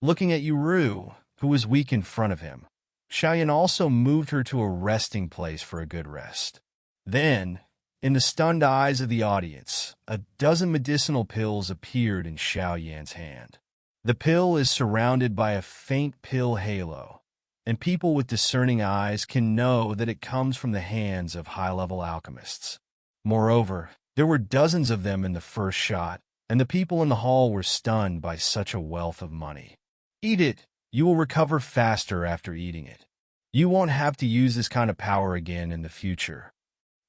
looking at Yuru, who was weak in front of him. Xiao also moved her to a resting place for a good rest. Then, in the stunned eyes of the audience, a dozen medicinal pills appeared in Xiaoyan's hand. The pill is surrounded by a faint pill halo, and people with discerning eyes can know that it comes from the hands of high-level alchemists. Moreover, there were dozens of them in the first shot, and the people in the hall were stunned by such a wealth of money. Eat it. You will recover faster after eating it. You won't have to use this kind of power again in the future.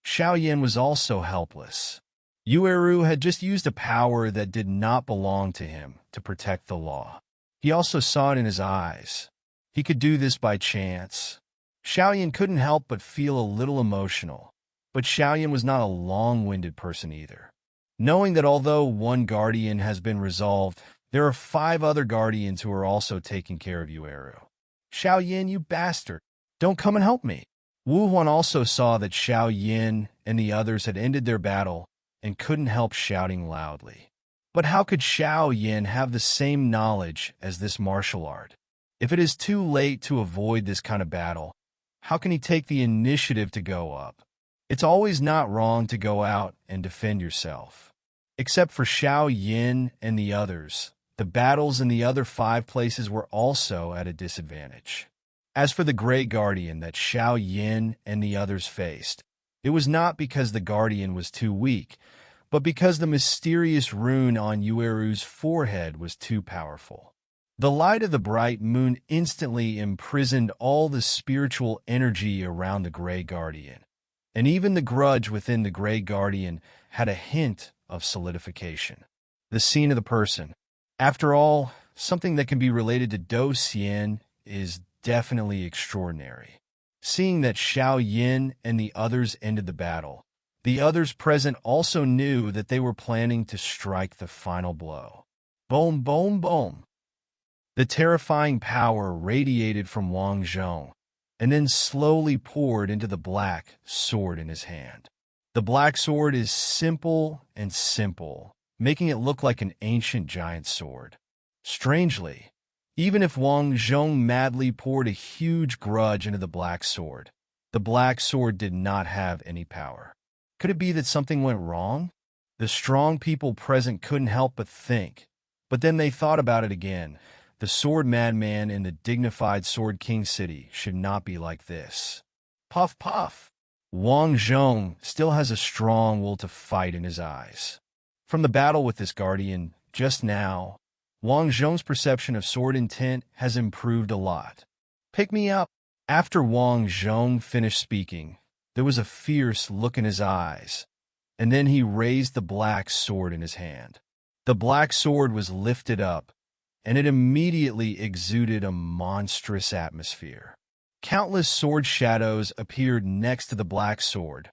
Xiaoyan was also helpless. Yueru had just used a power that did not belong to him to protect the law. He also saw it in his eyes. He could do this by chance. Xiaoyan couldn't help but feel a little emotional, but Xiaoyan was not a long-winded person either. Knowing that although one guardian has been resolved, there are 5 other guardians who are also taking care of Yueru. Xiaoyan, you bastard! Don't come and help me! Wu Huan also saw that Xiaoyan and the others had ended their battle and couldn't help shouting loudly. But how could Xiaoyan have the same knowledge as this martial art? If it is too late to avoid this kind of battle, how can he take the initiative to go up? It's always not wrong to go out and defend yourself. Except for Xiaoyan and the others, the battles in the other 5 places were also at a disadvantage. As for the Great Guardian that Xiaoyan and the others faced, it was not because the Guardian was too weak, but because the mysterious rune on Yueru's forehead was too powerful. The light of the bright moon instantly imprisoned all the spiritual energy around the Grey Guardian, and even the grudge within the Grey Guardian had a hint of solidification. The scene of the person. After all, something that can be related to Do Xian is definitely extraordinary. Seeing that Xiaoyan and the others ended the battle, the others present also knew that they were planning to strike the final blow. Boom, boom, boom. The terrifying power radiated from Wang Zhong, and then slowly poured into the black sword in his hand. The black sword is simple and simple, making it look like an ancient giant sword. Strangely, even if Wang Zhong madly poured a huge grudge into the black sword did not have any power. Could it be that something went wrong? The strong people present couldn't help but think, but then they thought about it again. The sword madman in the dignified Sword King city should not be like this. Puff, puff. Wang Zhong still has a strong will to fight in his eyes. From the battle with this guardian just now, Wang Zhong's perception of sword intent has improved a lot. Pick me up. After Wang Zhong finished speaking, there was a fierce look in his eyes, and then he raised the black sword in his hand. The black sword was lifted up, and it immediately exuded a monstrous atmosphere. Countless sword shadows appeared next to the black sword,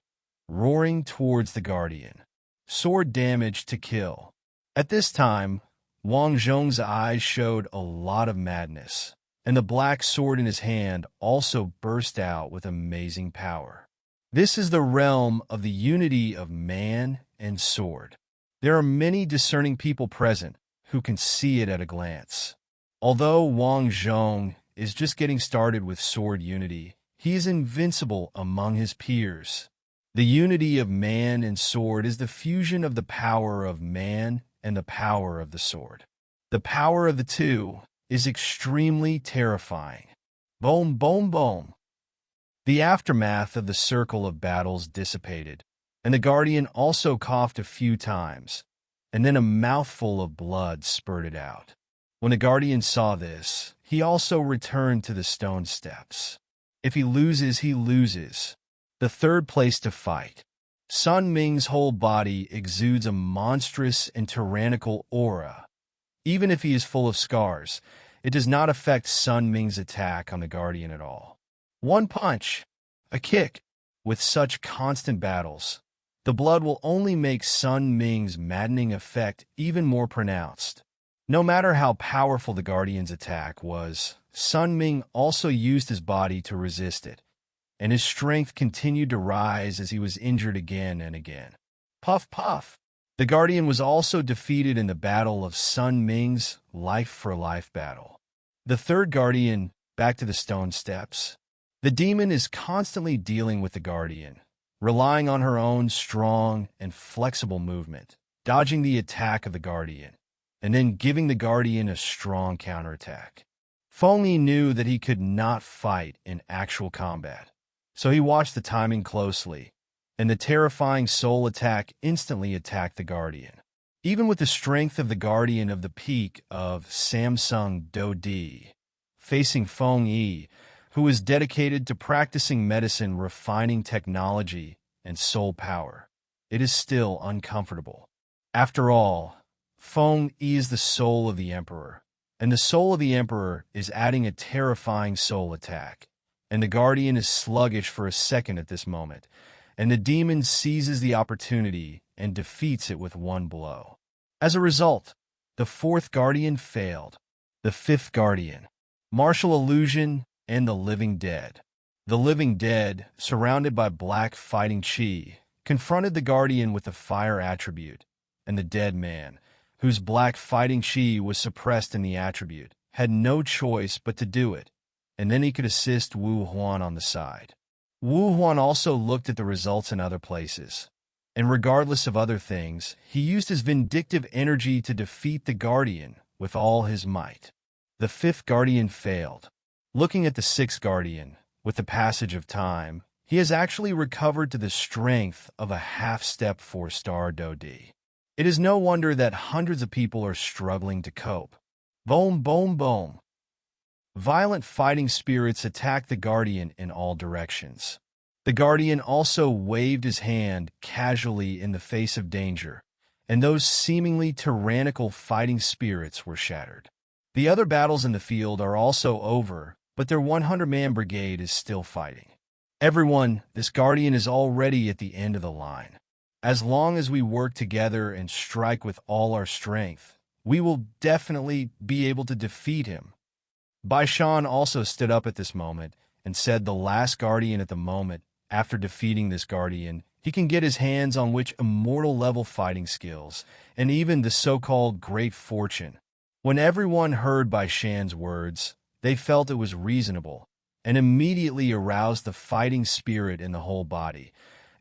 roaring towards the guardian. Sword damage to kill. At this time, Wang Zhong's eyes showed a lot of madness, and the black sword in his hand also burst out with amazing power. This is the realm of the unity of man and sword. There are many discerning people present who can see it at a glance. Although Wang Zhong is just getting started with sword unity, he is invincible among his peers. The unity of man and sword is the fusion of the power of man and the power of the sword. The power of the two is extremely terrifying. Boom, boom, boom. The aftermath of the circle of battles dissipated, and the guardian also coughed a few times, and then a mouthful of blood spurted out. When the guardian saw this, he also returned to the stone steps. If he loses, he loses. The third place to fight. Sun Ming's whole body exudes a monstrous and tyrannical aura. Even if he is full of scars, it does not affect Sun Ming's attack on the guardian at all. One punch, a kick. With such constant battles, the blood will only make Sun Ming's maddening effect even more pronounced. No matter how powerful the guardian's attack was, Sun Ming also used his body to resist it, and his strength continued to rise as he was injured again and again. Puff, puff. The guardian was also defeated in the battle of Sun Ming's life-for-life battle. The third guardian, back to the stone steps. The demon is constantly dealing with the guardian, relying on her own strong and flexible movement, dodging the attack of the guardian, and then giving the guardian a strong counterattack. Feng Yi knew that he could not fight in actual combat, so he watched the timing closely, and the terrifying soul attack instantly attacked the guardian. Even with the strength of the guardian of the peak of Samsung Do Di, facing Feng Yi, who is dedicated to practicing medicine, refining technology, and soul power, it is still uncomfortable. After all, Feng Yi is the soul of the Emperor, and the soul of the Emperor is adding a terrifying soul attack, and the guardian is sluggish for a second at this moment, and the demon seizes the opportunity and defeats it with one blow. As a result, the fourth guardian failed. The fifth guardian, martial illusion, and the living dead. The living dead, surrounded by black fighting chi, confronted the guardian with the fire attribute, and the dead man, whose black fighting chi was suppressed in the attribute, had no choice but to do it, and then he could assist Wu Huan on the side. Wu Huan also looked at the results in other places, and regardless of other things, he used his vindictive energy to defeat the guardian with all his might. The fifth guardian failed. Looking at the sixth guardian, with the passage of time, he has actually recovered to the strength of a half-step 4-star Do Di. It is no wonder that hundreds of people are struggling to cope. Boom, boom, boom. Violent fighting spirits attack the guardian in all directions. The guardian also waved his hand casually in the face of danger, and those seemingly tyrannical fighting spirits were shattered. The other battles in the field are also over, but their 100-man brigade is still fighting. Everyone, this guardian is already at the end of the line. As long as we work together and strike with all our strength, we will definitely be able to defeat him. Bai Shan also stood up at this moment and said the last guardian at the moment, after defeating this guardian, he can get his hands on which immortal-level fighting skills, and even the so-called great fortune. When everyone heard Bai Shan's words, they felt it was reasonable, and immediately aroused the fighting spirit in the whole body.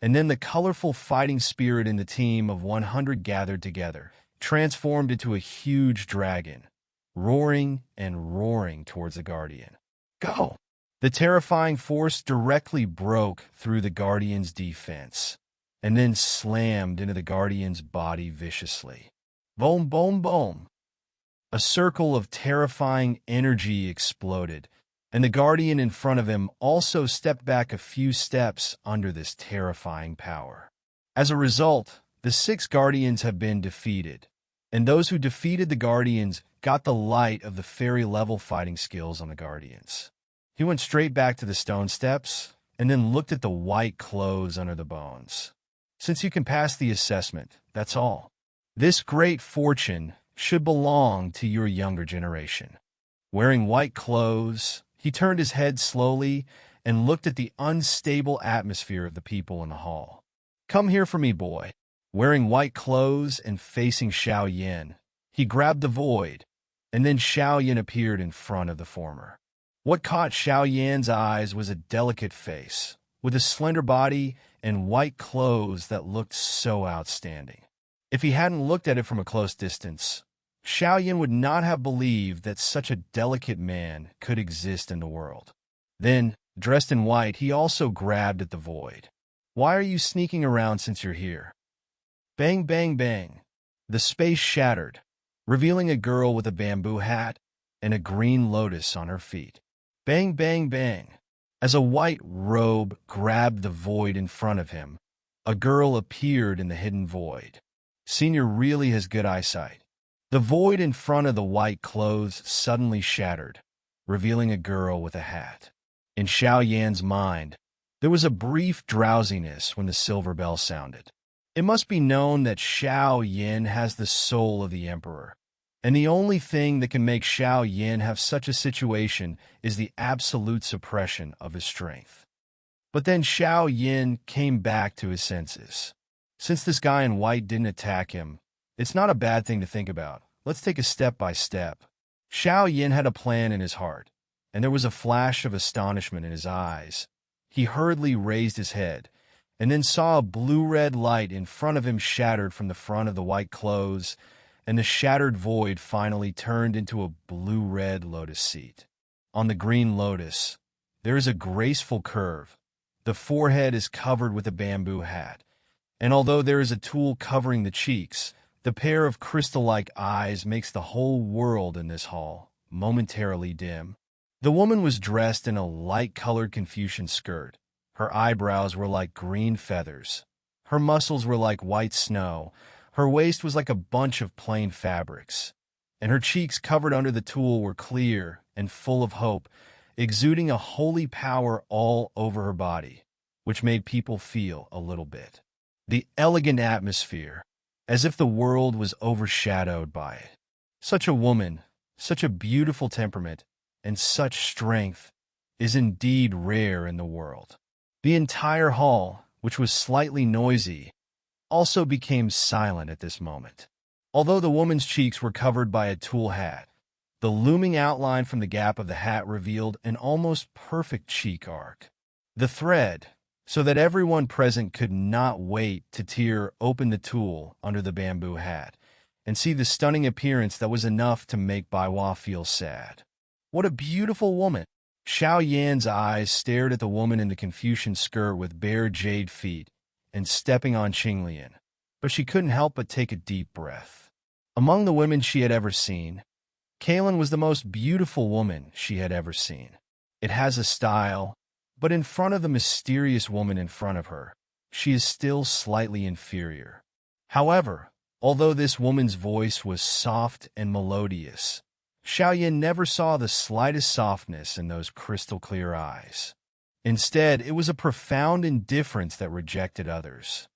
And then the colorful fighting spirit in the team of 100 gathered together, transformed into a huge dragon, roaring and roaring towards the guardian. Go! The terrifying force directly broke through the guardian's defense, and then slammed into the guardian's body viciously. Boom, boom, boom! A circle of terrifying energy exploded, and the guardian in front of him also stepped back a few steps under this terrifying power. As a result, the 6 guardians have been defeated, and those who defeated the guardians got the light of the fairy-level fighting skills on the guardians. He went straight back to the stone steps, and then looked at the white clothes under the bones. Since you can pass the assessment, that's all. This great fortune should belong to your younger generation. Wearing white clothes, he turned his head slowly and looked at the unstable atmosphere of the people in the hall. Come here for me, boy. Wearing white clothes and facing Xiao Yan, he grabbed the void, and then Xiao Yan appeared in front of the former. What caught Xiao Yan's eyes was a delicate face, with a slender body and white clothes that looked so outstanding. If he hadn't looked at it from a close distance, Xiao Yan would not have believed that such a delicate man could exist in the world. Then, dressed in white, he also grabbed at the void. Why are you sneaking around since you're here? Bang, bang, bang. The space shattered, revealing a girl with a bamboo hat and a green lotus on her feet. Bang, bang, bang. As a white robe grabbed the void in front of him, a girl appeared in the hidden void. Senior really has good eyesight. The void in front of the white clothes suddenly shattered, revealing a girl with a hat. In Xiao Yan's mind, there was a brief drowsiness when the silver bell sounded. It must be known that Xiao Yan has the soul of the Emperor, and the only thing that can make Xiao Yan have such a situation is the absolute suppression of his strength. But then Xiao Yan came back to his senses. Since this guy in white didn't attack him, it's not a bad thing to think about. Let's take it step by step. Xiao Yin had a plan in his heart, and there was a flash of astonishment in his eyes. He hurriedly raised his head, and then saw a blue-red light in front of him shattered from the front of the white clothes, and the shattered void finally turned into a blue-red lotus seat. On the green lotus, there is a graceful curve. The forehead is covered with a bamboo hat, and although there is a tulle covering the cheeks, the pair of crystal-like eyes makes the whole world in this hall momentarily dim. The woman was dressed in a light-colored Confucian skirt. Her eyebrows were like green feathers. Her muscles were like white snow. Her waist was like a bunch of plain fabrics. And her cheeks covered under the tulle were clear and full of hope, exuding a holy power all over her body, which made people feel a little bit. The elegant atmosphere, as if the world was overshadowed by it. Such a woman, such a beautiful temperament, and such strength is indeed rare in the world. The entire hall, which was slightly noisy, also became silent at this moment. Although the woman's cheeks were covered by a tulle hat, the looming outline from the gap of the hat revealed an almost perfect cheek arc. The thread, so that everyone present could not wait to tear open the tulle under the bamboo hat and see the stunning appearance that was enough to make Baiwa feel sad. What a beautiful woman! Xiao Yan's eyes stared at the woman in the Confucian skirt with bare jade feet and stepping on Qinglian, but she couldn't help but take a deep breath. Among the women she had ever seen, Kaylin was the most beautiful woman she had ever seen. It has a style, but in front of the mysterious woman in front of her, she is still slightly inferior. However, although this woman's voice was soft and melodious, Xiaoyan never saw the slightest softness in those crystal-clear eyes. Instead, it was a profound indifference that rejected others.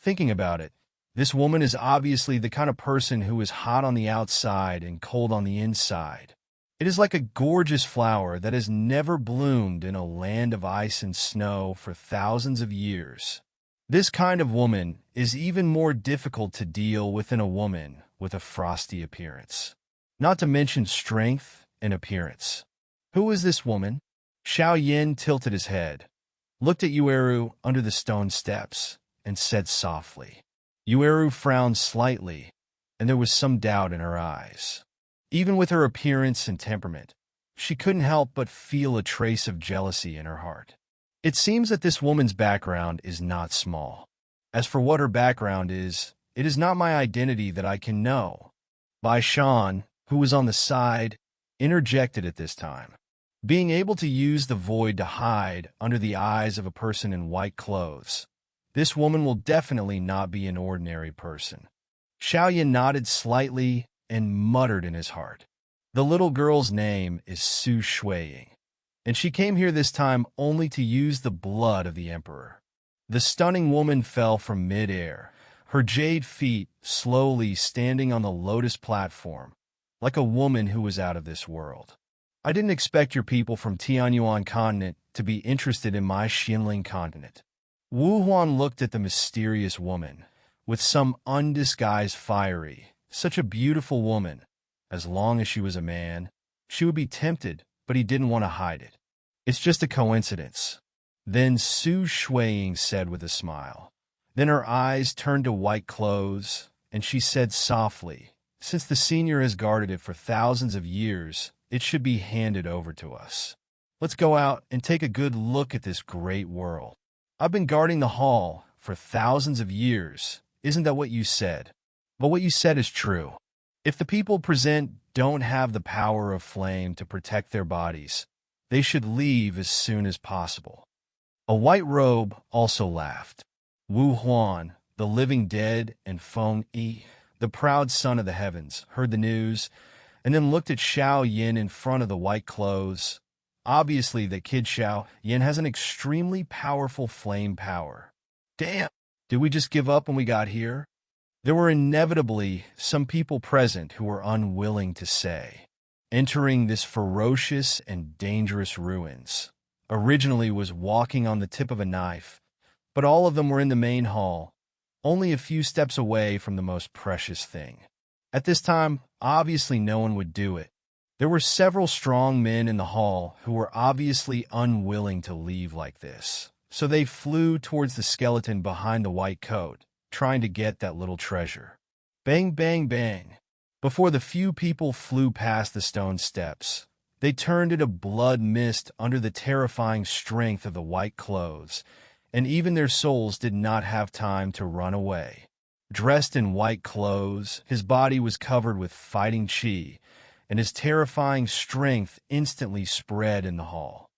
Thinking about it, this woman is obviously the kind of person who is hot on the outside and cold on the inside. It is like a gorgeous flower that has never bloomed in a land of ice and snow for thousands of years. This kind of woman is even more difficult to deal with than a woman with a frosty appearance. Not to mention strength and appearance. Who is this woman? Xiao Yin tilted his head, looked at Yueru under the stone steps, and said softly. Yueru frowned slightly, and there was some doubt in her eyes. Even with her appearance and temperament, she couldn't help but feel a trace of jealousy in her heart. It seems that this woman's background is not small. As for what her background is, it is not my identity that I can know. Bai Shan, who was on the side, interjected at this time. Being able to use the void to hide under the eyes of a person in white clothes, this woman will definitely not be an ordinary person. Xiaoyan nodded slightly and muttered in his heart. The little girl's name is Su Shuiying, and she came here this time only to use the blood of the emperor. The stunning woman fell from mid-air, her jade feet slowly standing on the lotus platform, like a woman who was out of this world. I didn't expect your people from Tianyuan continent to be interested in my Xinling continent. Wu Huan looked at the mysterious woman, with some undisguised fiery. Such a beautiful woman. As long as she was a man, she would be tempted, but he didn't want to hide it. It's just a coincidence. Then Su Shuiying said with a smile. Then her eyes turned to white clothes, and she said softly, since the senior has guarded it for thousands of years, it should be handed over to us. Let's go out and take a good look at this great world. I've been guarding the hall for thousands of years. Isn't that what you said? But what you said is true. If the people present don't have the power of flame to protect their bodies, they should leave as soon as possible. A white robe also laughed. Wu Huan, the living dead, and Feng Yi, the proud son of the heavens, heard the news, and then looked at Xiao Yin in front of the white clothes. Obviously, that kid Xiao Yin has an extremely powerful flame power. Damn, did we just give up when we got here? There were inevitably some people present who were unwilling to say. Entering this ferocious and dangerous ruins originally was walking on the tip of a knife, but all of them were in the main hall, only a few steps away from the most precious thing. At this time, obviously no one would do it, There were several strong men in the hall who were obviously unwilling to leave like this, so they flew towards the skeleton behind the white coat, trying to get that little treasure. Bang, bang, bang. Before the few people flew past the stone steps, they turned into blood mist under the terrifying strength of the white clothes, and even their souls did not have time to run away. Dressed in white clothes, his body was covered with fighting chi, and his terrifying strength instantly spread in the hall.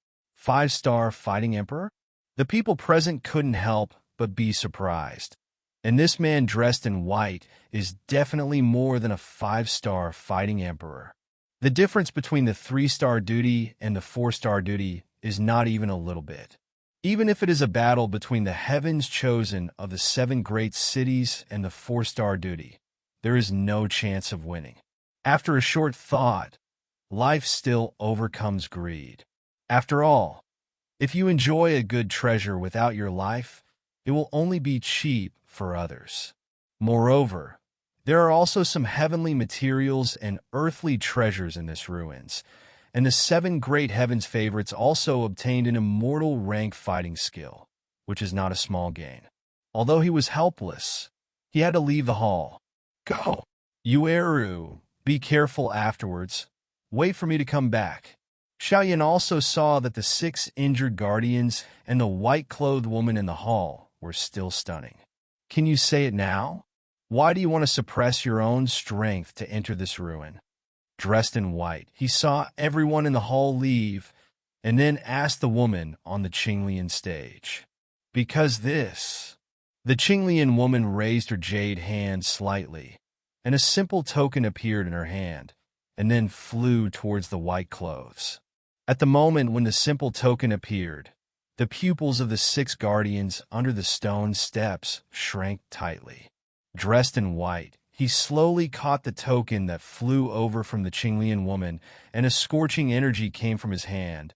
5-star fighting emperor? The people present couldn't help but be surprised. And this man dressed in white is definitely more than a 5-star fighting emperor. The difference between the 3-star duty and the 4-star duty is not even a little bit. Even if it is a battle between the heavens chosen of the 7 great cities and the 4-star duty, there is no chance of winning. After a short thought, life still overcomes greed. After all, if you enjoy a good treasure without your life, it will only be cheap for others. Moreover, there are also some heavenly materials and earthly treasures in this ruins, and the 7 great heavens favorites also obtained an immortal rank fighting skill, which is not a small gain. Although he was helpless, he had to leave the hall. Go! Yueru, be careful afterwards. Wait for me to come back. Xiao also saw that the 6 injured guardians and the white-clothed woman in the hall were still stunning. Can you say it now? Why do you want to suppress your own strength to enter this ruin? Dressed in white, he saw everyone in the hall leave and then asked the woman on the Qinglian stage. Because this. The Qinglian woman raised her jade hand slightly, and a simple token appeared in her hand, and then flew towards the white clothes. At the moment when the simple token appeared, the pupils of the 6 guardians under the stone steps shrank tightly. Dressed in white, he slowly caught the token that flew over from the Qinglian woman, and a scorching energy came from his hand,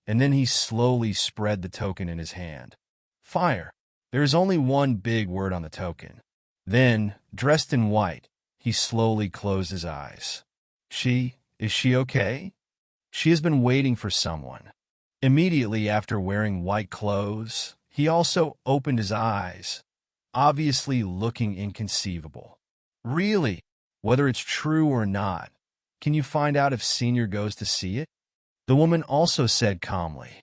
and then he slowly spread the token in his hand. Fire. There is only one big word on the token. Then, dressed in white, he slowly closed his eyes. Is she okay? She has been waiting for someone. Immediately after wearing white clothes, he also opened his eyes, obviously looking inconceivable. Really? Whether it's true or not, can you find out if Senior goes to see it? The woman also said calmly.